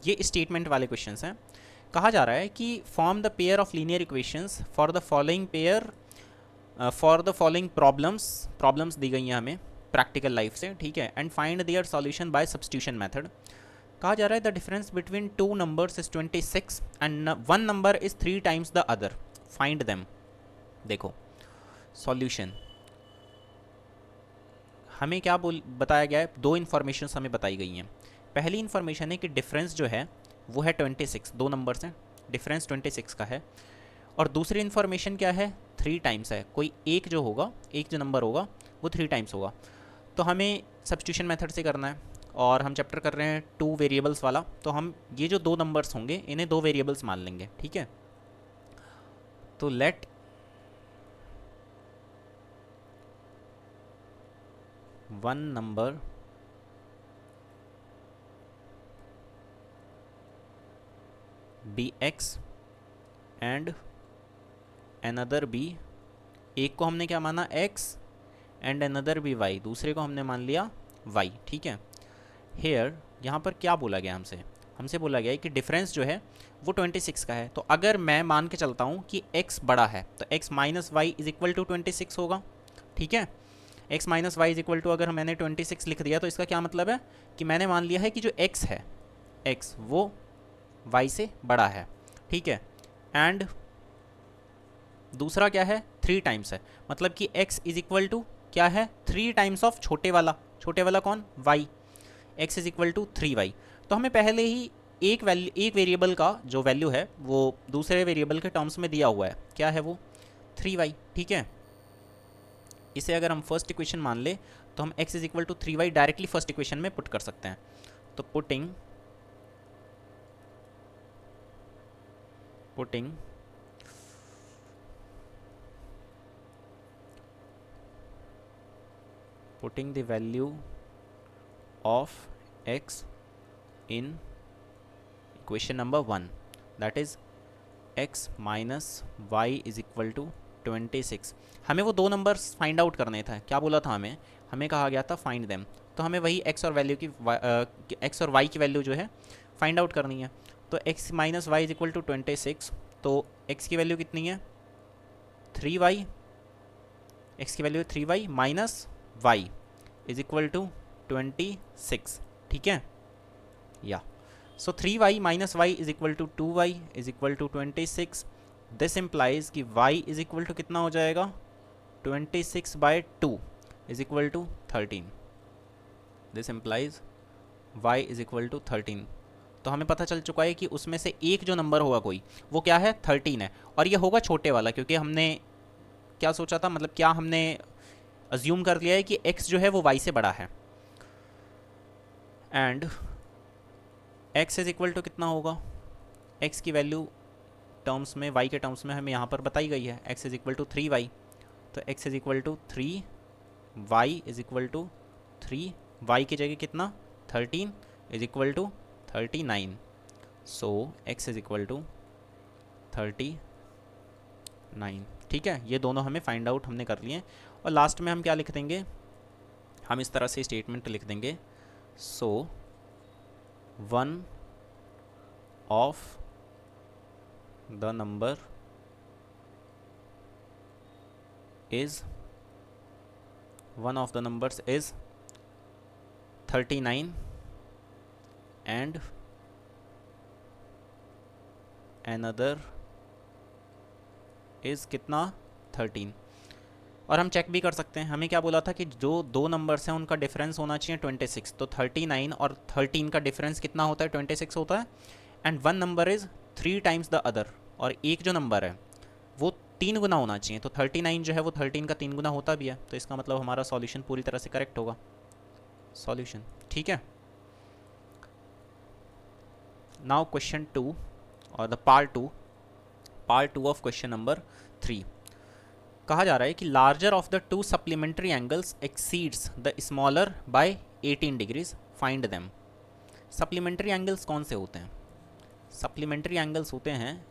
ये स्टेटमेंट वाले क्वेश्चंस हैं। कहा जा रहा है कि form the pair of linear equations for the following pair for the following problems दी गई हैं हमें प्रैक्टिकल लाइफ से, ठीक है, and find their solution by substitution method. कहा जा रहा है the difference between two numbers is 26 and one number is 3 times the other, find them. देखो सॉल्यूशन हमें क्या बताया गया है, दो इन्फॉर्मेशन हमें बताई गई हैं। पहली इन्फॉर्मेशन है कि डिफरेंस जो है वो है 26, दो नंबर्स हैं, डिफरेंस 26 का है। और दूसरी इन्फॉर्मेशन क्या है, 3 टाइम्स है, कोई एक जो होगा, एक जो नंबर होगा वो 3 टाइम्स होगा। तो हमें सब्स्टिट्यूशन मेथड से करना है, और हम चैप्टर कर रहे हैं 2 वेरिएबल्स वाला, तो हम ये जो दो नंबर्स होंगे इन्हें 2 वेरिएबल्स मान लेंगे, ठीक है। तो let one number be x and another be, एक को हमने क्या माना x and another be y, दूसरे को हमने मान लिया y, ठीक है। हेयर यहाँ पर क्या बोला गया हमसे, हमसे बोला गया है कि डिफरेंस जो है वो 26 का है। तो अगर मैं मान के चलता हूँ कि x बड़ा है तो x minus y is equal to 26 होगा, ठीक है। x minus y is equal to, अगर मैंने 26 लिख दिया तो इसका क्या मतलब है कि मैंने मान लिया है कि जो x है, x वो y से बड़ा है, ठीक है। एंड दूसरा क्या है, 3 टाइम्स है, मतलब कि x इज इक्वल टू क्या है, 3 टाइम्स ऑफ छोटे वाला कौन, y, x is equal to 3y। तो हमें पहले ही एक वेरिएबल का जो वैल्यू है वो दूसरे वेरिएबल के टर्म्स में दिया हुआ है, क्या है वो 3y, ठीक है। इसे अगर हम फर्स्ट इक्वेशन मान ले तो हम x is equal to 3y directly first equation में पुट कर सकते हैं। तो putting the value of x in equation number 1, that is x minus y is equal to 26। हमें वो दो नंबर्स फाइंड आउट करने था, क्या बोला था हमें कहा गया था फाइंड देम। तो हमें वही x और x और y की वैल्यू जो है फाइंड आउट करनी है। तो x minus y is equal to 26, तो x की वैल्यू कितनी है 3y, x की value 3y minus y is equal to 26, ठीक है। या so 3y minus y is equal to 2y is equal to 26। This implies कि y इज इक्वल टू कितना हो जाएगा 26/2 is equal to 13। This implies y is equal to 13। तो हमें पता चल चुका है कि उसमें से एक जो नंबर होगा कोई वो क्या है 13 है, और ये होगा छोटे वाला, क्योंकि हमने क्या सोचा था, मतलब क्या हमने अज्यूम कर लिया है कि x जो है वो y से बड़ा है। And x is equal to कितना होगा, x की वैल्यू टर्म्स में y के टर्म्स में हमें यहाँ पर बताई गई है, x is equal to 3y। तो x is equal to 3, y is equal to 3, y की जगह कितना 13 is equal to 39। So x is equal to 39, ठीक है। ये दोनों हमें फाइंड आउट हमने कर लिए। और लास्ट में हम क्या लिख देंगे, हम इस तरह से स्टेटमेंट लिख देंगे, so one of the number is 39 and another is कितना 13। और हम चेक भी कर सकते हैं, हमें क्या बोला था कि जो दो नंबर्स हैं उनका डिफरेंस होना चाहिए 26, तो 39 और 13 का डिफरेंस कितना होता है 26 होता है। And one number is 3 times the other, और एक जो नंबर है वो 3 गुना होना चाहिए, तो 39 जो है वो 13 का 3 गुना होता भी है, तो इसका मतलब हमारा सॉल्यूशन पूरी तरह से करेक्ट होगा, सॉल्यूशन, ठीक है। नाउ क्वेश्चन 2 और the part two of question number 3। कहा जा रहा है कि larger of the two supplementary angles exceeds the smaller by 18 degrees, find them. Supplementary angles कौन से होते हैं, सप्लीमेंट्री एंगल्स होते हैं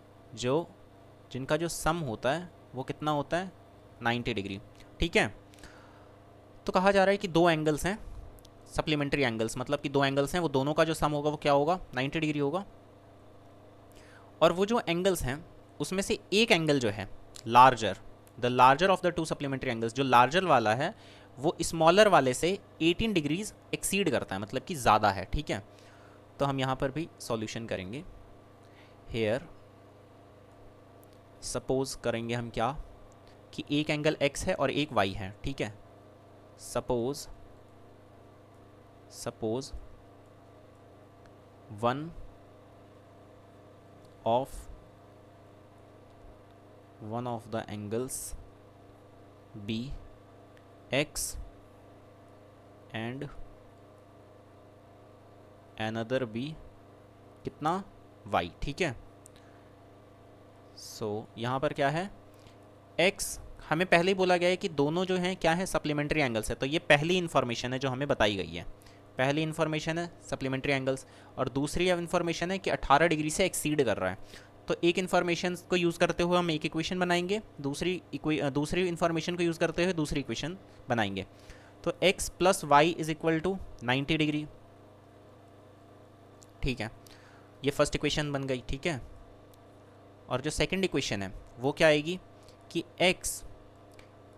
जिनका जो सम होता है वो कितना होता है 90 डिग्री, ठीक है। तो कहा जा रहा है कि दो एंगल्स हैं सप्लीमेंट्री एंगल्स, मतलब कि दो एंगल्स हैं, वो दोनों का जो सम होगा वो क्या होगा, 90 डिग्री होगा। और वो जो एंगल्स हैं उसमें से एक एंगल जो है larger, the larger of the two supplementary angles, जो लार्जर वाला है वो स्मॉलर वाले से 18 डिग्रीज एक्सीड करता है, मतलब कि ज़्यादा है, ठीक है। तो हम यहाँ पर भी सॉल्यूशन करेंगे। हेयर सपोज करेंगे हम क्या, कि एक एंगल x है और एक y है, ठीक है। Suppose one of the angles be x and another be कितना y, ठीक है। सो यहाँ पर क्या है, x हमें पहले ही बोला गया है कि दोनों जो हैं क्या है, सप्लीमेंट्री एंगल्स है। तो ये पहली इन्फॉर्मेशन है जो हमें बताई गई है, पहली इन्फॉर्मेशन है सप्लीमेंट्री एंगल्स। और दूसरी इन्फॉर्मेशन है कि 18 डिग्री से एक्सीड कर रहा है। तो एक इन्फॉर्मेशन को यूज़ करते हुए हम एक इक्वेशन बनाएंगे, दूसरी इन्फॉर्मेशन को यूज़ करते हुए दूसरी इक्वेशन बनाएंगे। तो x plus y is equal to 90 degree, ठीक है। ये फर्स्ट इक्वेशन बन गई, ठीक है। और जो सेकंड इक्वेशन है वो क्या आएगी कि x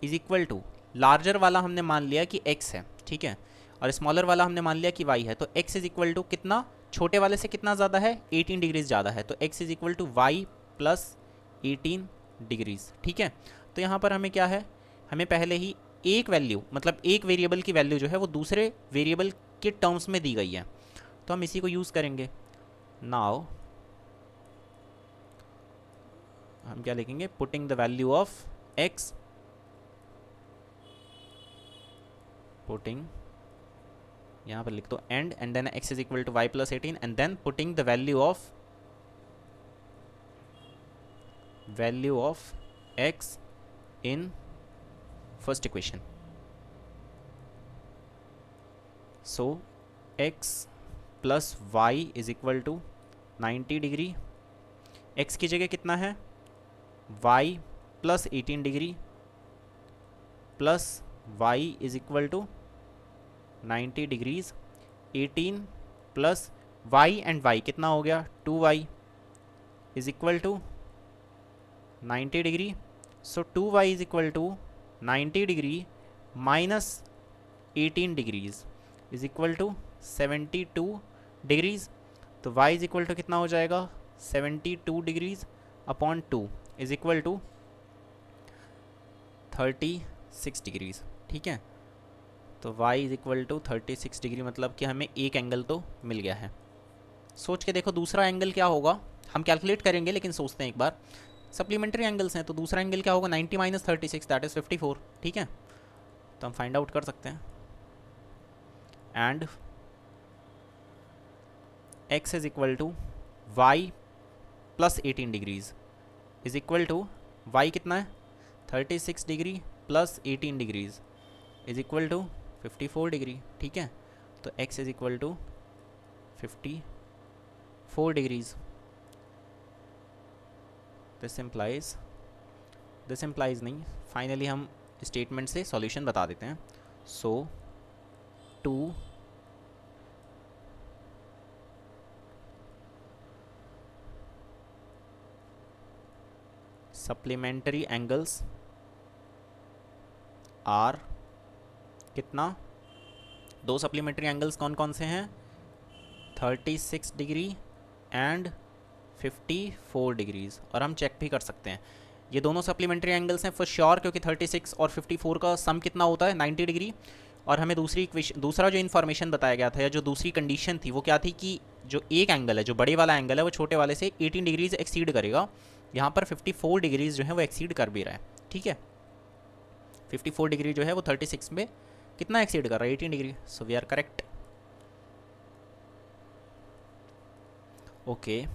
is equal to, larger वाला हमने मान लिया कि x है, ठीक है, और स्मॉलर वाला हमने मान लिया कि y है। तो x इज इक्वल टू कितना, छोटे वाले से कितना ज़्यादा है, 18 डिग्रीज ज़्यादा है। तो x is equal to y plus 18 degrees, ठीक है। तो यहाँ पर हमें क्या है, हमें पहले ही एक वैल्यू, मतलब एक वेरिएबल की वैल्यू जो है वो दूसरे वेरिएबल के टर्म्स में दी गई है, तो हम इसी को यूज़ करेंगे। नाउ हम क्या लिखेंगे, putting the value of x, putting यहाँ पर लिख दो and then x is equal to y plus 18 and then putting the value of x in first equation. So x plus y is equal to 90 degree, x की जगह कितना है, y plus 18 degree plus y is equal to 90 degrees, 18 plus y and y कितना हो गया, 2y is equal to 90 degree. So 2y is equal to 90 degree minus 18 degrees is equal to 72 degrees. तो y is equal to कितना हो जाएगा, 72 degrees upon 2 is equal to 36 degrees, ठीक है। तो y is equal to 36 degree, मतलब कि हमें एक एंगल तो मिल गया है। सोच के देखो दूसरा एंगल क्या होगा, हम कैलकुलेट करेंगे लेकिन सोचते हैं एक बार। सप्लीमेंट्री एंगल्स हैं तो दूसरा एंगल क्या होगा, 90 माइनस 36 दैट इज़ 54, ठीक है। तो हम फाइंड आउट कर सकते हैं। And x is equal to y plus 18 degrees is equal to y कितना है, 36 degree plus 18 degrees is equal to 54 degree, ठीक है। तो x is equal to 54 degrees. This implies नहीं, फाइनली हम स्टेटमेंट से सॉल्यूशन बता देते हैं। So two supplementary angles are कितना, दो सप्लीमेंट्री एंगल्स कौन कौन से हैं, 36 डिग्री एंड 54 डिग्रीज। और हम चेक भी कर सकते हैं ये दोनों सप्लीमेंट्री एंगल्स हैं फॉर श्योर, क्योंकि 36 और 54 का सम कितना होता है, 90 डिग्री। और हमें दूसरा जो इन्फॉर्मेशन बताया गया था या जो दूसरी कंडीशन थी वो क्या थी कि जो एक एंगल है, जो बड़े वाला एंगल है वो छोटे वाले से 18 डिग्रीज एक्सीड करेगा। यहाँ पर 54 डिग्रीज जो है वो एक्सीड कर भी रहा है, ठीक है। 54 डिग्री जो है वो 36 में कितना एक्सीड कर रहा है, 18 degree. So we are correct, okay.